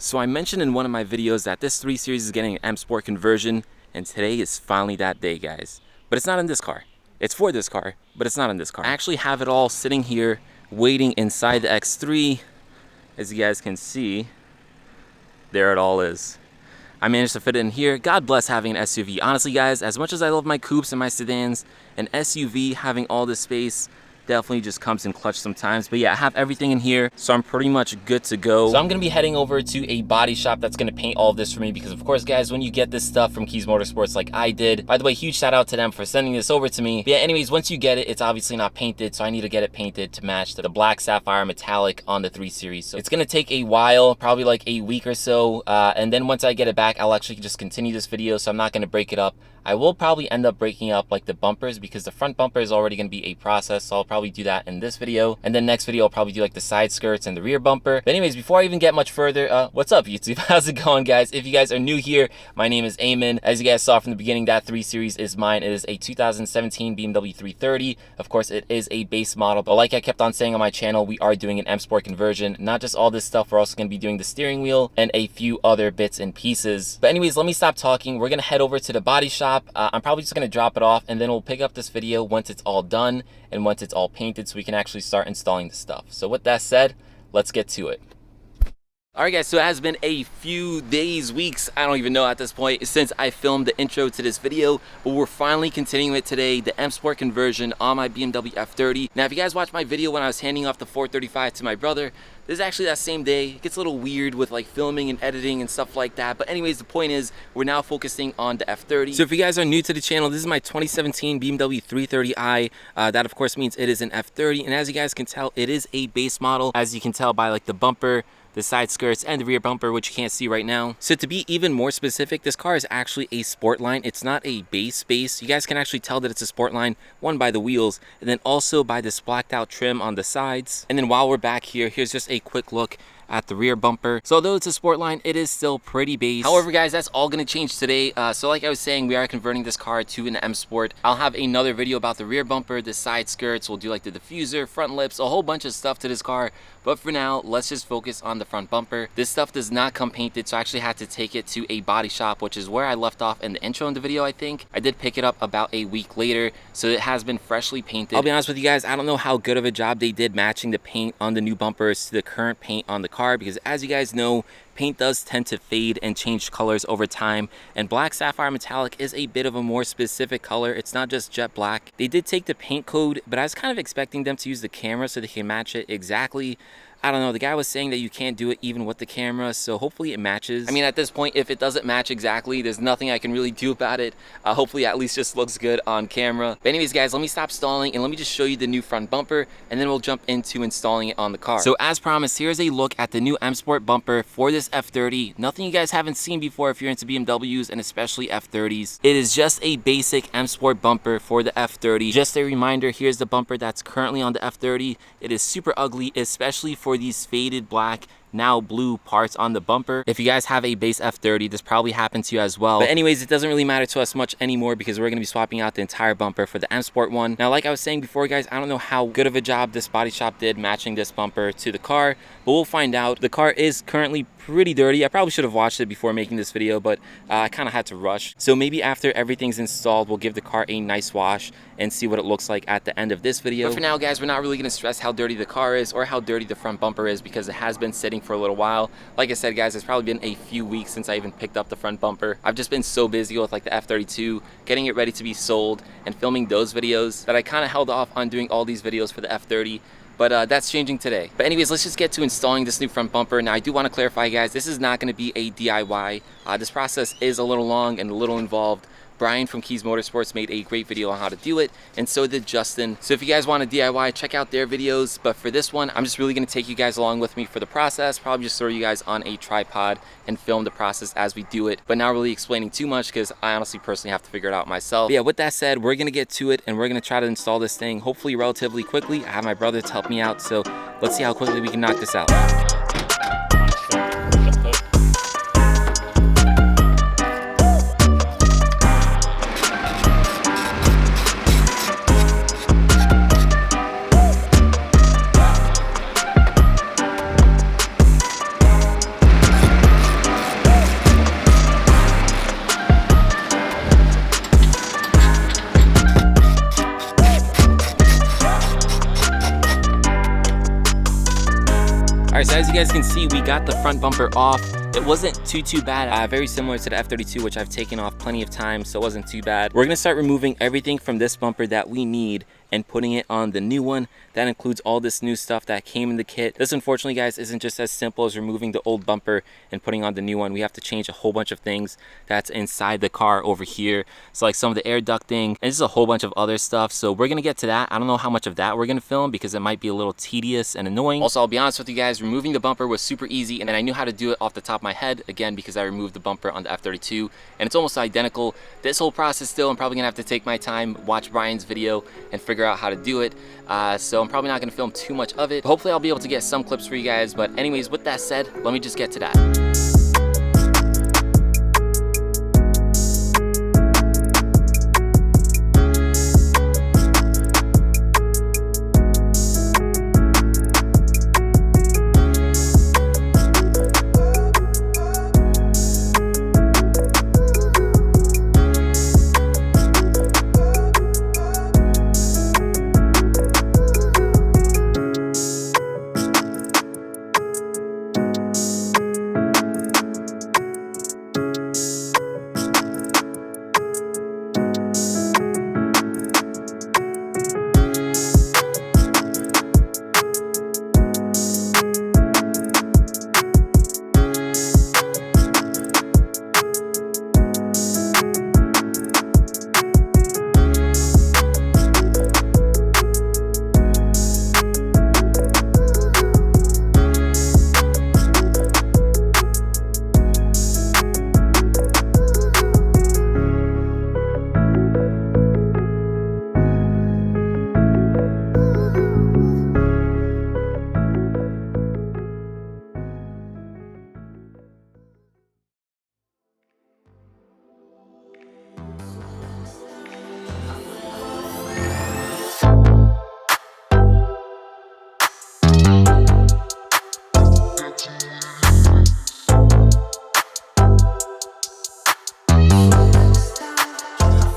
So I mentioned in one of my videos that this 3 Series is getting an M Sport conversion, and today is finally that day, guys. But it's not in this car. It's for this car, but it's not in this car. I actually have it all sitting here waiting inside the X3. As you guys can see, there it all is. I managed to fit it in here. God bless having an SUV. Honestly, guys, as much as I love my coupes and my sedans, an SUV having all this space definitely just comes in clutch sometimes. But yeah, I have everything in here, so I'm pretty much good to go. So I'm gonna be heading over to a body shop that's gonna paint all of this for me, because of course, guys, when you get this stuff from Keys Motorsports like I did, by the way, huge shout out to them for sending this over to me. But yeah, anyways, once you get it, it's obviously not painted, so I need to get it painted to match the black sapphire metallic on the 3 Series. So it's gonna take a while, probably like a week or so, and then once I get it back, I'll actually just continue this video, so I'm not gonna break it up. I will probably end up breaking up like the bumpers, because the front bumper is already going to be a process, so I'll probably do that in this video, and then next video I'll probably do like the side skirts and the rear bumper. But anyways, before I even get much further, what's up YouTube? How's it going, guys? If you guys are new here, my name is Eamon. As you guys saw from the beginning, that 3 Series is mine. It is a 2017 BMW 330. Of course, it is a base model, but like I kept on saying on my channel, we are doing an M Sport conversion. Not just all this stuff, we're also going to be doing the steering wheel and a few other bits and pieces. But anyways, let me stop talking. We're going to head over to the body shop. I'm probably just going to drop it off, and then we'll pick up this video once it's all done and once it's all painted, so we can actually start installing the stuff. So with that said, let's get to it. Alright guys, so it has been a few days, weeks, I don't even know at this point, since I filmed the intro to this video, but we're finally continuing it today, the M Sport conversion on my BMW F30. Now if you guys watched my video when I was handing off the 435 to my brother, this is actually that same day. It gets a little weird with like filming and editing and stuff like that, but anyways, the point is we're now focusing on the F30. So if you guys are new to the channel, this is my 2017 BMW 330i. That of course means it is an F30, and as you guys can tell, it is a base model, as you can tell by like the bumper, the side skirts, and the rear bumper, which you can't see right now. So to be even more specific, this car is actually a sport line. It's not a base. You guys can actually tell that it's a sport line, one by the wheels, and then also by this blacked out trim on the sides. And then while we're back here, here's just a quick look at the rear bumper. So although it's a sport line, it is still pretty base. However, guys, that's all gonna change today. So like I was saying, we are converting this car to an M Sport. I'll have another video about the rear bumper, the side skirts. We'll do like the diffuser, front lips, a whole bunch of stuff to this car. But for now, let's just focus on the front bumper. This stuff does not come painted, so I actually had to take it to a body shop, which is where I left off in the intro in the video, I think. I did pick it up about a week later, so it has been freshly painted. I'll be honest with you guys, I don't know how good of a job they did matching the paint on the new bumpers to the current paint on the car, because as you guys know, paint does tend to fade and change colors over time, and black sapphire metallic is a bit of a more specific color. It's not just jet black. They did take the paint code, but I was kind of expecting them to use the camera so they can match it exactly. I don't know, the guy was saying that you can't do it even with the camera, so hopefully it matches. I mean, at this point, if it doesn't match exactly, there's nothing I can really do about it. Hopefully at least just looks good on camera. But anyways, guys, let me stop stalling and let me just show you the new front bumper, and then we'll jump into installing it on the car. So as promised, here's a look at the new M Sport bumper for this F30. Nothing you guys haven't seen before if you're into BMWs and especially F30s. It is just a basic M Sport bumper for the F30. Just a reminder, here's the bumper that's currently on the F30. It is super ugly, especially for these faded black, now blue parts on the bumper. If you guys have a base F30, this probably happened to you as well. But anyways, it doesn't really matter to us much anymore, because we're going to be swapping out the entire bumper for the M Sport one. Now, like I was saying before, guys, I don't know how good of a job this body shop did matching this bumper to the car, but we'll find out. The car is currently pretty dirty. I probably should have watched it before making this video, but I kind of had to rush. So maybe after everything's installed, we'll give the car a nice wash and see what it looks like at the end of this video. But for now, guys, we're not really going to stress how dirty the car is or how dirty the front bumper is, because it has been sitting for a little while. Like I said, guys, it's probably been a few weeks since I even picked up the front bumper. I've just been so busy with like the F32, getting it ready to be sold and filming those videos, that I kind of held off on doing all these videos for the F30. But that's changing today. But anyways, let's just get to installing this new front bumper. Now, I do want to clarify, guys, this is not going to be a DIY. This process is a little long and a little involved. Brian from Keys Motorsports made a great video on how to do it, and so did Justin. So if you guys want a DIY, check out their videos. But for this one, I'm just really going to take you guys along with me for the process. Probably just throw you guys on a tripod and film the process as we do it, but not really explaining too much, because I honestly personally have to figure it out myself. But yeah, with that said, we're going to get to it, and we're going to try to install this thing hopefully relatively quickly. I have my brother to help me out, so let's see how quickly we can knock this out. guys can see, we got the front bumper off. It wasn't too bad. Very similar to the F32, which I've taken off plenty of times, so it wasn't too bad. We're gonna start removing everything from this bumper that we need and putting it on the new one. That includes all this new stuff that came in the kit. This, unfortunately, guys, isn't just as simple as removing the old bumper and putting on the new one. We have to change a whole bunch of things that's inside the car over here. So like some of the air ducting and just a whole bunch of other stuff. So we're gonna get to that. I don't know how much of that we're gonna film because it might be a little tedious and annoying. Also, I'll be honest with you guys, removing the bumper was super easy, and I knew how to do it off the top of my head, again, because I removed the bumper on the F32, and it's almost identical. This whole process still, I'm probably gonna have to take my time, watch Brian's video, and figure out how to do it. So I'm probably not gonna film too much of it. Hopefully I'll be able to get some clips for you guys, but anyways, with that said, let me just get to that.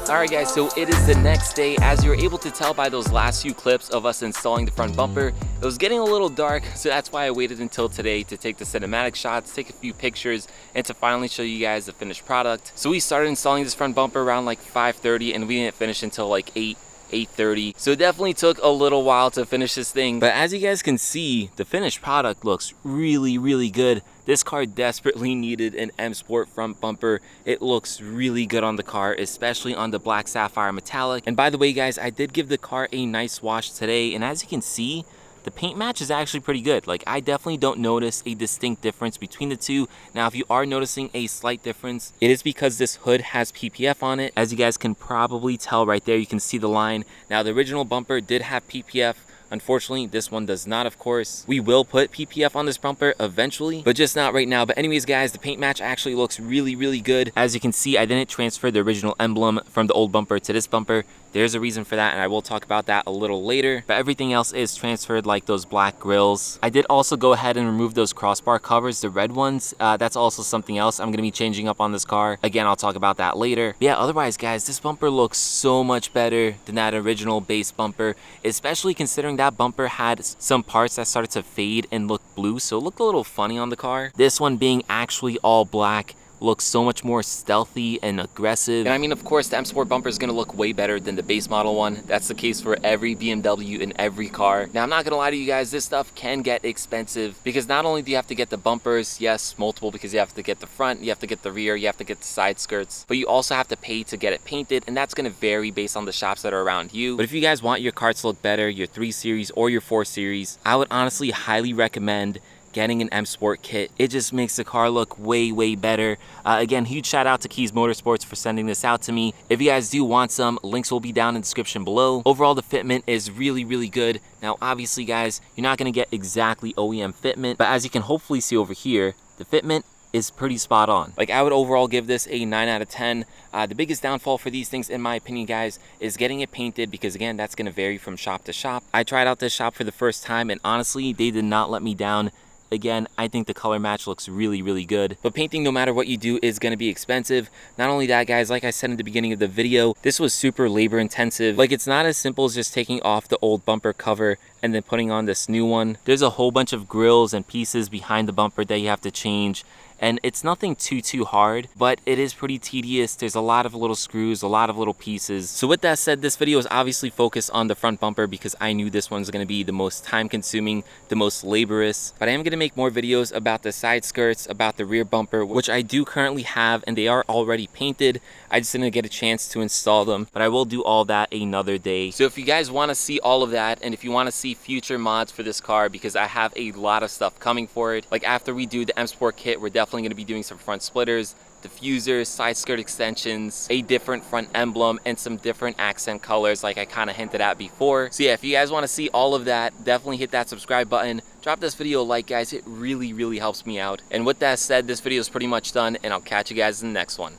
Alright guys, so it is the next day. As you were able to tell by those last few clips of us installing the front bumper, it was getting a little dark, so that's why I waited until today to take the cinematic shots, take a few pictures, and to finally show you guys the finished product. So we started installing this front bumper around like 5:30, and we didn't finish until like 8:30. So it definitely took a little while to finish this thing. But as you guys can see, the finished product looks really good. This car desperately needed an M Sport front bumper. It looks really good on the car, especially on the black sapphire metallic. And by the way guys, I did give the car a nice wash today, and as you can see, the paint match is actually pretty good. Like, I definitely don't notice a distinct difference between the two. Now, if you are noticing a slight difference, it is because this hood has PPF on it. As you guys can probably tell right there, you can see the line. Now, the original bumper did have PPF. Unfortunately, this one does not, of course. We will put PPF on this bumper eventually, but just not right now. But anyways, guys, the paint match actually looks really good. As you can see, I didn't transfer the original emblem from the old bumper to this bumper. There's a reason for that, and I will talk about that a little later. But everything else is transferred, like those black grills. I did also go ahead and remove those crossbar covers, the red ones. That's also something else I'm gonna be changing up on this car. Again, I'll talk about that later. But yeah, otherwise, guys, this bumper looks so much better than that original base bumper, especially considering that bumper had some parts that started to fade and look blue, so it looked a little funny on the car. This one being actually all black looks so much more stealthy and aggressive. And I mean, of course, the M Sport bumper is gonna look way better than the base model one. That's the case for every BMW in every car. Now, I'm not gonna lie to you guys, this stuff can get expensive because not only do you have to get the bumpers, yes, multiple, because you have to get the front, you have to get the rear, you have to get the side skirts, but you also have to pay to get it painted, and that's gonna vary based on the shops that are around you. But if you guys want your cars to look better, your 3 Series or your 4 Series, I would honestly highly recommend getting an M Sport kit. It just makes the car look way better. Again, huge shout out to Keys Motorsports for sending this out to me. If you guys do want some, links will be down in the description below. Overall, the fitment is really good. Now, obviously, guys, you're not gonna get exactly OEM fitment, but as you can hopefully see over here, the fitment is pretty spot on. Like, I would overall give this a 9 out of 10. The biggest downfall for these things, in my opinion, guys, is getting it painted, because again, that's gonna vary from shop to shop. I tried out this shop for the first time, and honestly, they did not let me down. Again, I think the color match looks really good. But painting, no matter what you do, is gonna be expensive. Not only that, guys, like I said in the beginning of the video, this was super labor intensive. Like, it's not as simple as just taking off the old bumper cover and then putting on this new one. There's a whole bunch of grills and pieces behind the bumper that you have to change, and it's nothing too hard, but it is pretty tedious. There's a lot of little screws, a lot of little pieces. So with that said, this video is obviously focused on the front bumper because I knew this one's gonna be the most time consuming, the most laborious. But I am gonna make more videos about the side skirts, about the rear bumper, which I do currently have, and they are already painted. I just didn't get a chance to install them, but I will do all that another day. So if you guys wanna see all of that, and if you wanna see future mods for this car, because I have a lot of stuff coming for it, like after we do the M Sport kit, we're definitely going to be doing some front splitters, diffusers, side skirt extensions, a different front emblem, and some different accent colors like I kind of hinted at before. So yeah, if you guys want to see all of that, definitely hit that subscribe button. Drop this video a like, guys. It really helps me out. And with that said, this video is pretty much done, and I'll catch you guys in the next one.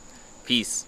Peace.